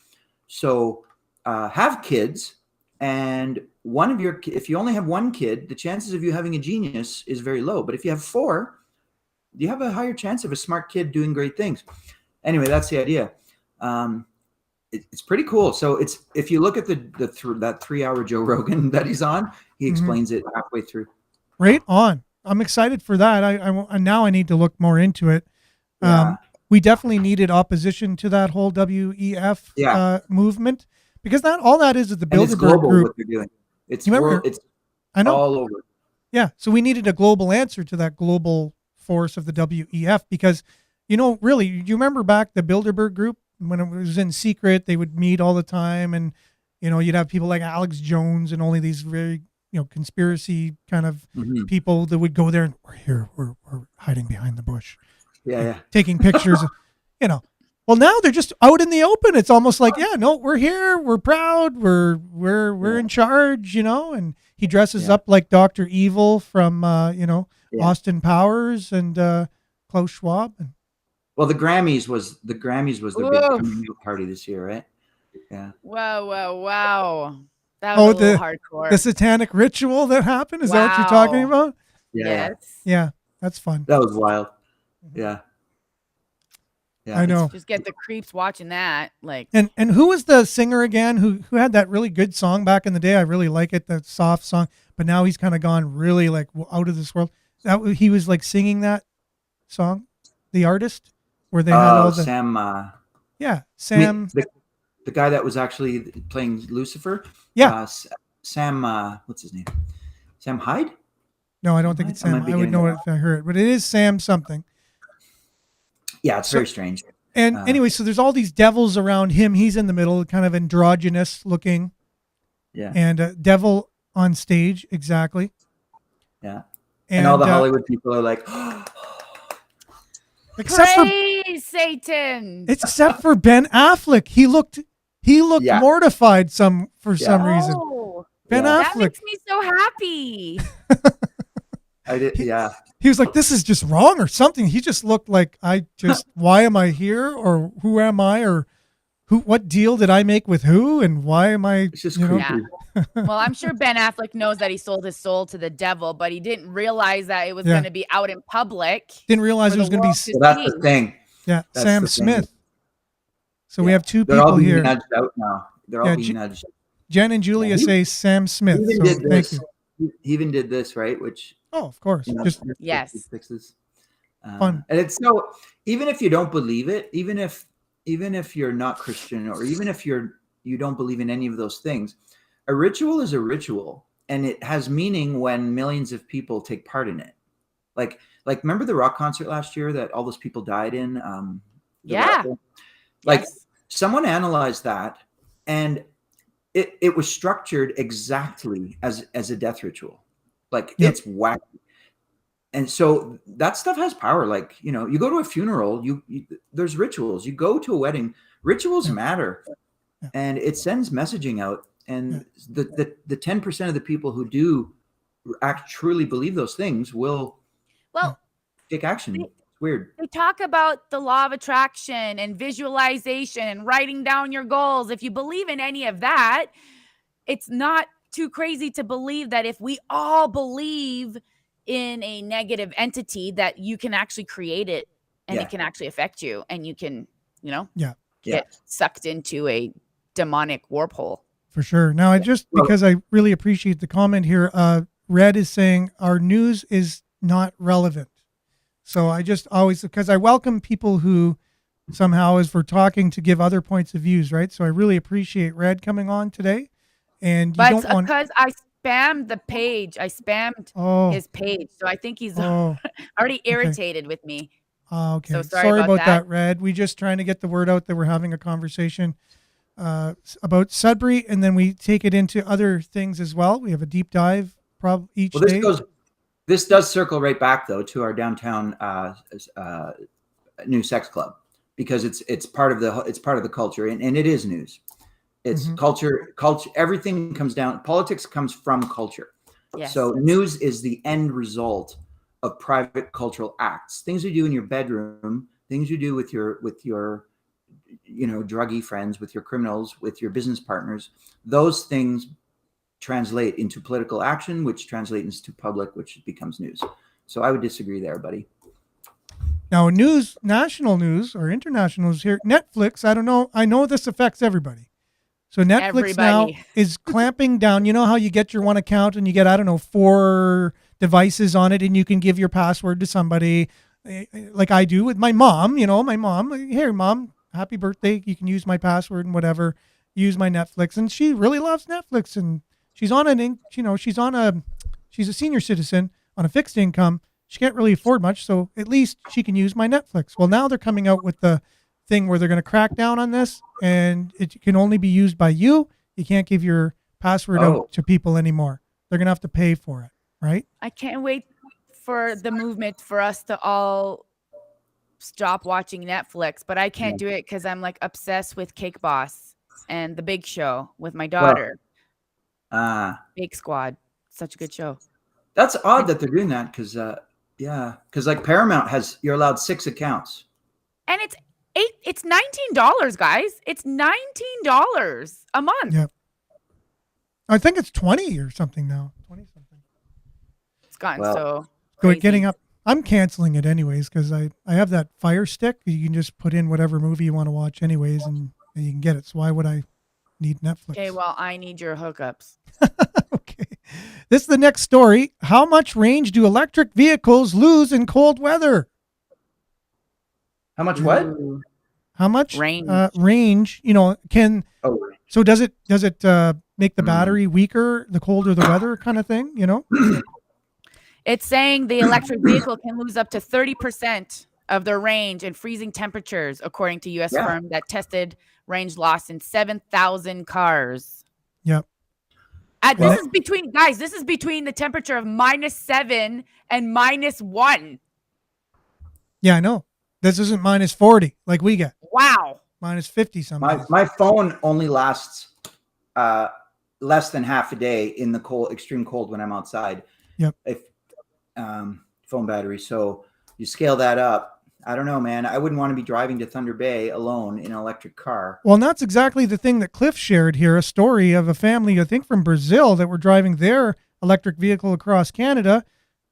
So have kids, and if you only have one kid, the chances of you having a genius is very low. But if you have four, you have a higher chance of a smart kid doing great things. Anyway, that's the idea. It's pretty cool. So if you look at that 3-hour Joe Rogan that he's on, he explains it halfway through. Right on. I'm excited for that. I now I need to look more into it. We definitely needed opposition to that whole WEF movement, because all that is the Bilderberg Group. What they're doing. It's all over. Yeah. So we needed a global answer to that global force of the WEF, because, really, you remember back the Bilderberg Group when it was in secret, they would meet all the time, and, you'd have people like Alex Jones and only these very, conspiracy kind of people that would go there and we're hiding behind the bush. Taking pictures, Well, now they're just out in the open. It's almost like, we're here, we're proud, we're in charge, and he dresses up like Dr. Evil from Austin Powers and Klaus Schwab. Well, the Grammys was the big coming out party this year, right? Yeah. Wow. That was a little hardcore. The satanic ritual that happened? Is that what you're talking about? Yeah. Yes. Yeah, that's fun. That was wild. Yeah. I know. Just get the creeps watching that. And who was the singer again who had that really good song back in the day? I really like it, that soft song, but now he's kind of gone really out of this world. He was singing that song, the artist, where they had all the Sam. Sam. The guy that was actually playing Lucifer. Yeah. Sam. What's his name? Sam Hyde? No, I don't think it's Sam. I would know it if I heard it, but it is Sam something. Yeah, it's very strange. And anyway, so there's all these devils around him. He's in the middle, kind of androgynous looking. Yeah. And devil on stage, exactly. Yeah. And all the Hollywood people are like, praise Satan. Except for Ben Affleck. He looked mortified for some reason. Ben Affleck. That makes me so happy. He was like, this is just wrong or something. He just looked like, why am I here? Or who am I? Or what deal did I make with who, and why am I? It's just you know? creepy. Yeah. Well, I'm sure Ben Affleck knows that he sold his soul to the devil, but he didn't realize that it was Yeah. going to be out in public. Didn't realize for it was the going to be. world to Well, that's see. the thing. Yeah, That's Sam the thing. Smith. So we Yeah. have two They're all people being here. nudged out now. They're all Yeah, being nudged. Jen and Julia Yeah. say Sam Smith. He even So did thank this. you. He even did this, right? Which Oh, of course. you know, Just Yes. fixes. Fun. And it's so even if you don't believe it, even if you're not Christian, or even if you don't believe in any of those things, a ritual is a ritual, and it has meaning when millions of people take part in it. Like remember the rock concert last year that all those people died in? The Yeah. Rock- like Yes. someone analyzed that, and it was structured exactly as a death ritual. Like it's wacky. And so that stuff has power. Like, you know, you go to a funeral, you there's rituals. You go to a wedding, rituals matter, and it sends messaging out. And the 10% of the people who do truly believe those things will take action. It's weird. They talk about the law of attraction and visualization and writing down your goals. If you believe in any of that, it's not too crazy to believe that if we all believe in a negative entity, that you can actually create it, and it can actually affect you, and you can, get sucked into a demonic warp hole. For sure. Now, because I really appreciate the comment here, Red is saying our news is not relevant. So I just always, because I welcome people who somehow, as we're talking, to give other points of views, right? So I really appreciate Red coming on today. And But it's because I spammed the page. I spammed his page. So I think he's already irritated with me. Okay. So sorry about that, Red. We just trying to get the word out that we're having a conversation about Sudbury, and then we take it into other things as well. We have a deep dive each day. This does circle right back though to our downtown new sex club, because it's part of the culture, and it is news. It's culture. Everything comes down. Politics comes from culture. Yes. So news is the end result of private cultural acts. Things you do in your bedroom, things you do with your druggy friends, with your criminals, with your business partners. Those things translate into political action, which translates into public, which becomes news. So I would disagree there, buddy. Now, national news or international news here, Netflix, I don't know. I know this affects everybody. So Netflix now is clamping down. You know how you get your one account and you get, 4 devices on it, and you can give your password to somebody, like I do with my mom. My mom, here, Mom, happy birthday. You can use my password and whatever. Use my Netflix. And she really loves Netflix, and she's she's a senior citizen on a fixed income. She can't really afford much, so at least she can use my Netflix. Well, now they're coming out with the thing where they're going to crack down on this, and it can only be used by you. You can't give your password out to people anymore. They're going to have to pay for it, right? I can't wait for the movement for us to all stop watching Netflix, but I can't do it because I'm like obsessed with Cake Boss and The Big Show with my daughter. Bake Squad, such a good show. That's odd that they're doing that, because like Paramount you're allowed 6 accounts, and it's $19, guys. It's $19 a month. Yeah, I think it's 20 or something now. 20 something. It's gotten so getting up. I'm canceling it anyways, because I have that Fire Stick. You can just put in whatever movie you want to watch anyways, and you can get it. So why would I need Netflix? Okay, well, I need your hookups. Okay. This is the next story. How much range do electric vehicles lose in cold weather? How much what? How much range? Range, so does it make the battery weaker the colder the weather kind of thing, It's saying the electric vehicle can lose up to 30% of their range in freezing temperatures, according to U.S. firm that tested range loss in 7,000 cars. Yep. This is between the temperature of -7 and -1. Yeah, I know. This isn't -40 like we get. Wow. -50 something. My phone only lasts less than half a day in the extreme cold when I'm outside. Yep. Phone battery. So you scale that up, I don't know, man. I wouldn't want to be driving to Thunder Bay alone in an electric car. Well, and that's exactly the thing that Cliff shared here, a story of a family, I think from Brazil, that were driving their electric vehicle across Canada.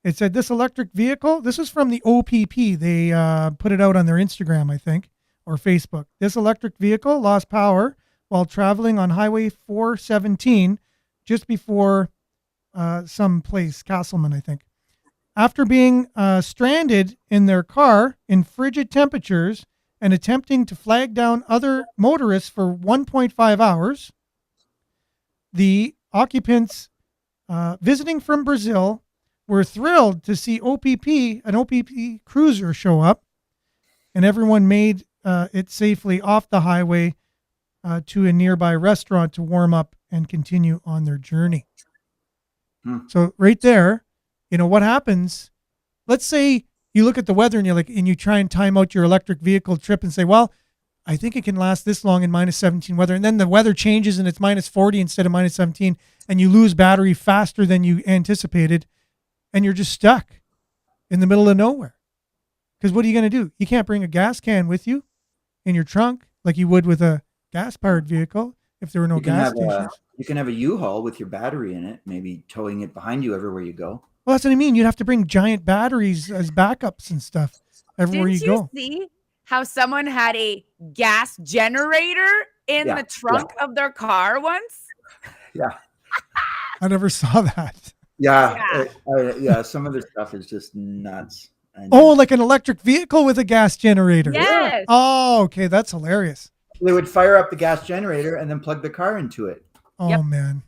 It said this electric vehicle, this is from the OPP. They put it out on their Instagram, I think, or Facebook. This electric vehicle lost power while traveling on Highway 417 just before some place, Castleman, I think. After being stranded in their car in frigid temperatures and attempting to flag down other motorists for 1.5 hours, the occupants visiting from Brazil were thrilled to see an OPP cruiser show up, and everyone made it safely off the highway to a nearby restaurant to warm up and continue on their journey. So right there, what happens? Let's say you look at the weather and you try and time out your electric vehicle trip and say, well, I think it can last this long in minus 17 weather. And then the weather changes and it's minus 40 instead of minus 17, and you lose battery faster than you anticipated. And you're just stuck in the middle of nowhere. Because what are you going to do? You can't bring a gas can with you in your trunk like you would with a gas-powered vehicle if there were no gas stations. You can have a U-Haul with your battery in it, maybe towing it behind you everywhere you go. Well, that's what I mean. You'd have to bring giant batteries as backups and stuff everywhere you go. Didn't you see how someone had a gas generator in the trunk of their car once? Yeah. I never saw that. Yeah. Some of the stuff is just nuts. Oh, like an electric vehicle with a gas generator. Yes. Oh, okay. That's hilarious. They would fire up the gas generator and then plug the car into it. Oh, man.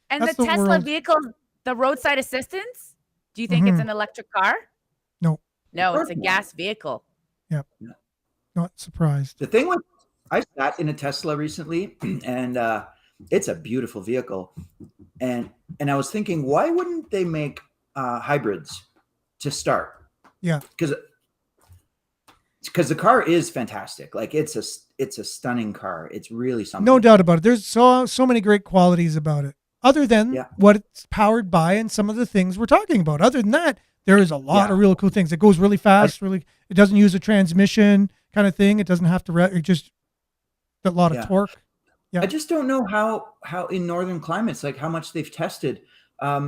And That's the the Tesla world. vehicle, the roadside assistance, do you think it's an electric car? No. No, it's a gas vehicle. Yep. Not surprised. The thing I sat in a Tesla recently, and it's a beautiful vehicle. And I was thinking, why wouldn't they make hybrids to start? Yeah. Because the car is fantastic. Like it's a stunning car. It's really something. No doubt about it. There's so many great qualities about it. Other than what it's powered by and some of the things we're talking about. Other than that, there is a lot of real cool things. It goes really fast. It doesn't use a transmission kind of thing. It doesn't have to. It just a lot of torque. Yeah. I just don't know how in northern climates, like how much they've tested.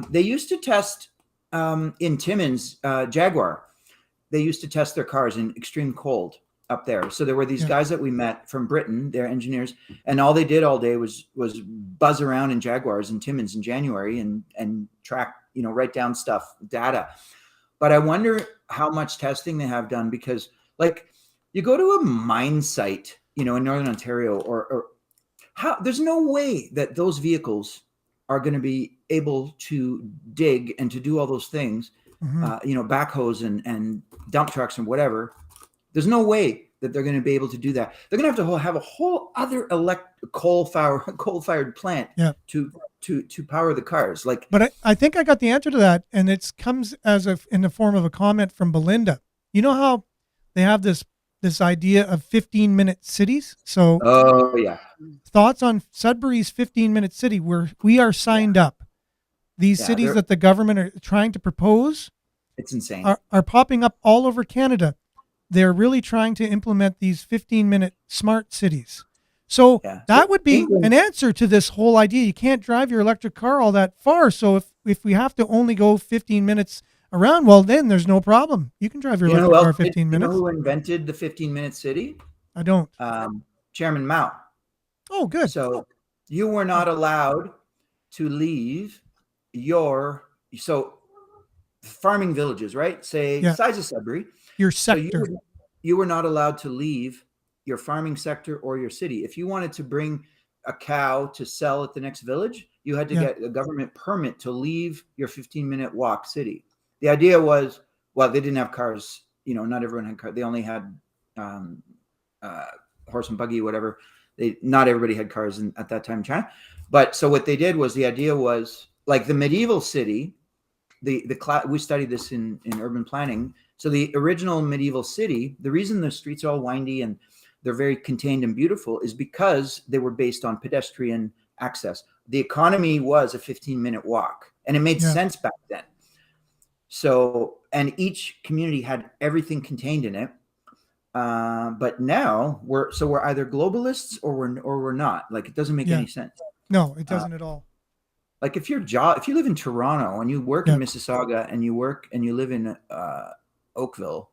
They used to test in Timmins, Jaguar. They used to test their cars in extreme cold up there. So there were these guys that we met from Britain, they're engineers, and all they did all day was buzz around in Jaguars in Timmins in January and track, write down stuff, data. But I wonder how much testing they have done, because like you go to a mine site, in Northern Ontario or how there's no way that those vehicles are going to be able to dig and to do all those things, backhoes and dump trucks and whatever. There's no way that they're going to be able to do that. They're going to have a whole other coal-fired plant to power the cars. But I think I got the answer to that, and it comes in the form of a comment from Belinda. You know how they have this idea of 15-minute cities? So, thoughts on Sudbury's 15-minute city, where we are signed up. These cities that the government are trying to propose, it's insane, are popping up all over Canada. They're really trying to implement these 15-minute smart cities. So that would be an answer to this whole idea. You can't drive your electric car all that far. So if we have to only go 15 minutes around, well, then there's no problem. You can drive your electric car 15 minutes. You know who invented the 15-minute city? I don't. Chairman Mao. Oh, good. So you were not allowed to leave farming villages, right? Say size of Sudbury. Your sector. So you were not allowed to leave your farming sector or your city. If you wanted to bring a cow to sell at the next village, you had to get a government permit to leave your 15-minute walk city. The idea was, well, they didn't have cars. Not everyone had cars. They only had horse and buggy, whatever. Not everybody had cars at that time in China. But so what they did was, the idea was like the medieval city. We studied this in urban planning. So the original medieval city, the reason the streets are all windy and they're very contained and beautiful is because they were based on pedestrian access. The economy was a 15-minute walk, and it made sense back then. So, and each community had everything contained in it. But now we're either globalists or we're not. Like, it doesn't make any sense. No, it doesn't at all. Like, if you live in Toronto and you work in Mississauga and you live in Oakville,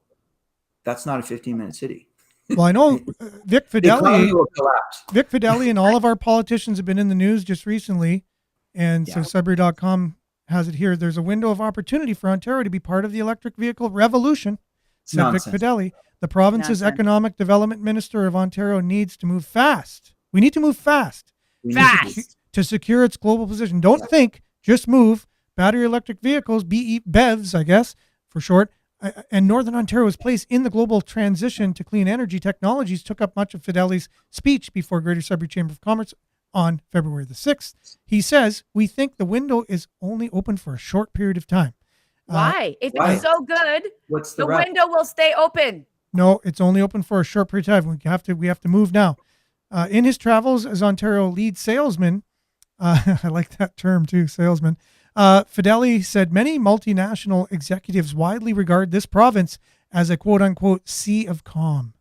that's not a 15-minute city. Well, I know Vic Fideli will collapse. Vic Fideli and all of our politicians have been in the news just recently. And so Sudbury.com has it here. There's a window of opportunity for Ontario to be part of the electric vehicle revolution, said Vic Fideli. The province's economic development minister of Ontario needs to move fast. We need to move fast. To secure its global position. Don't think, just move. Battery electric vehicles, BEVs, I guess, for short, and Northern Ontario's place in the global transition to clean energy technologies took up much of Fideli's speech before Greater Sudbury Chamber of Commerce on February the 6th. He says, we think the window is only open for a short period of time. Why? If it's so good, what's the window will stay open. No, it's only open for a short period of time. We have to move now. In his travels as Ontario lead salesman, I like that term too, salesman. Fideli said many multinational executives widely regard this province as a quote-unquote sea of calm.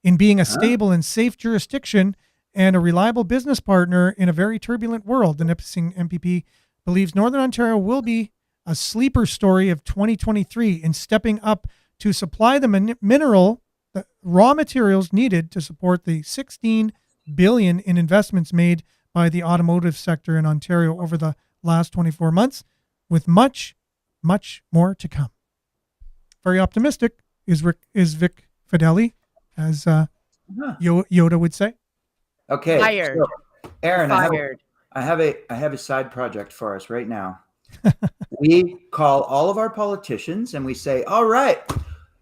In being a stable and safe jurisdiction and a reliable business partner in a very turbulent world, the Nipissing MPP believes Northern Ontario will be a sleeper story of 2023 in stepping up to supply the raw materials needed to support the $16 billion in investments made by the automotive sector in Ontario over the last 24 months, with much, much more to come. Very optimistic is Vic Fideli, as Yoda would say. Okay, Fired. So, Aaron, Fired. I have a side project for us right now. We call all of our politicians and we say, all right,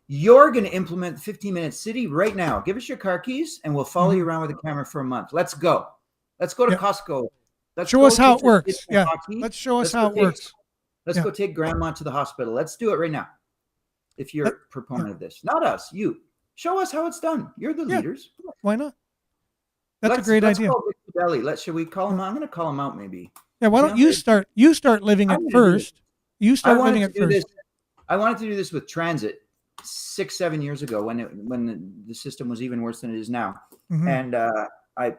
you're going to implement the 15-minute city right now. Give us your car keys and we'll follow you around with a camera for a month. Let's go. Let's go to Costco. Let's show us how it works. Yeah, let's show us how it works. Let's go take grandma to the hospital. Let's do it right now. If you're a proponent of this, not us, you. Show us how it's done. You're the leaders. Why not? That's a great idea. Should we call him out? I'm going to call him out maybe. Yeah, why don't you start? You start living it first. You start living it first. I wanted to do this with transit 6-7 years ago when the system was even worse than it is now. Mm-hmm. And I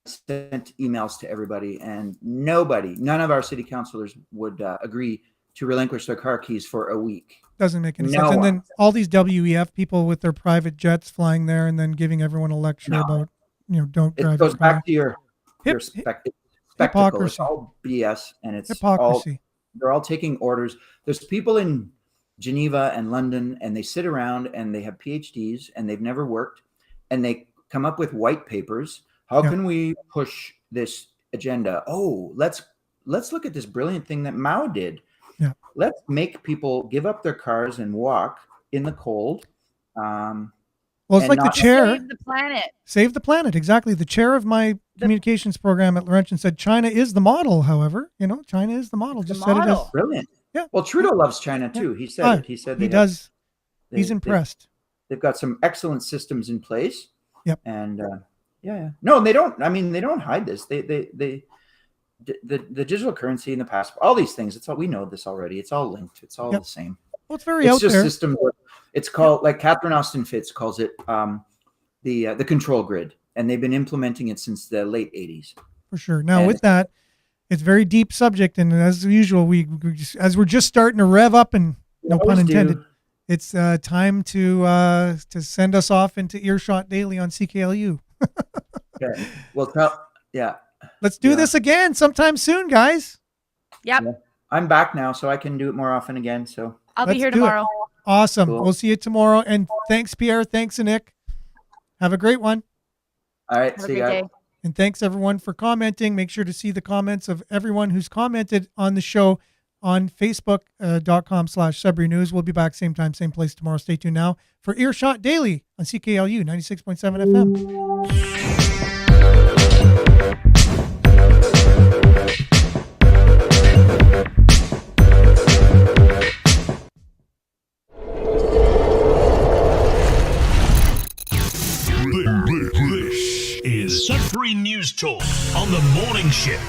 sent emails to everybody, and none of our city councilors would agree to relinquish their car keys for a week. Doesn't make any sense. And then all these WEF people with their private jets flying there and then giving everyone a lecture about, don't drive. It goes back to your spectacle. It's all BS, and it's hypocrisy. They're all taking orders. There's people in Geneva and London, and they sit around and they have PhDs and they've never worked, and they come up with white papers. How can we push this agenda? Oh, let's look at this brilliant thing that Mao did. Yeah. Let's make people give up their cars and walk in the cold. Well, it's like the chair. Save the planet. Save the planet. Exactly. The chair of my communications program at Laurentian said China is the model. However, China is the model. Just said it is brilliant. Yeah. Well, Trudeau loves China too. He said it. He said he does. He's impressed. They've got some excellent systems in place. Yep. And no, they don't. I mean, they don't hide this. The digital currency in the past, all these things. It's all, we know this already. It's all linked. It's all the same. Well, it's very out there. It's just systems. It's called, like Catherine Austin Fitts calls it, the control grid, and they've been implementing it since the late 80s. For sure. Now, with that, it's a very deep subject, and as usual, as we're just starting to rev up, and no pun intended, it's time to send us off into Earshot Daily on CKLU. Okay. Well, let's do this again sometime soon, guys. Yep. Yeah. I'm back now, so I can do it more often again. So I'll be here tomorrow. Awesome. Cool. We'll see you tomorrow. And thanks, Pierre. Thanks, Nick. Have a great one. All right. See you guys. And thanks, everyone, for commenting. Make sure to see the comments of everyone who's commented on the show on Facebook.com/Sudbury News. We'll be back same time, same place tomorrow. Stay tuned now for Earshot Daily on CKLU 96.7 FM. This is Sudbury News Talk on the morning shift.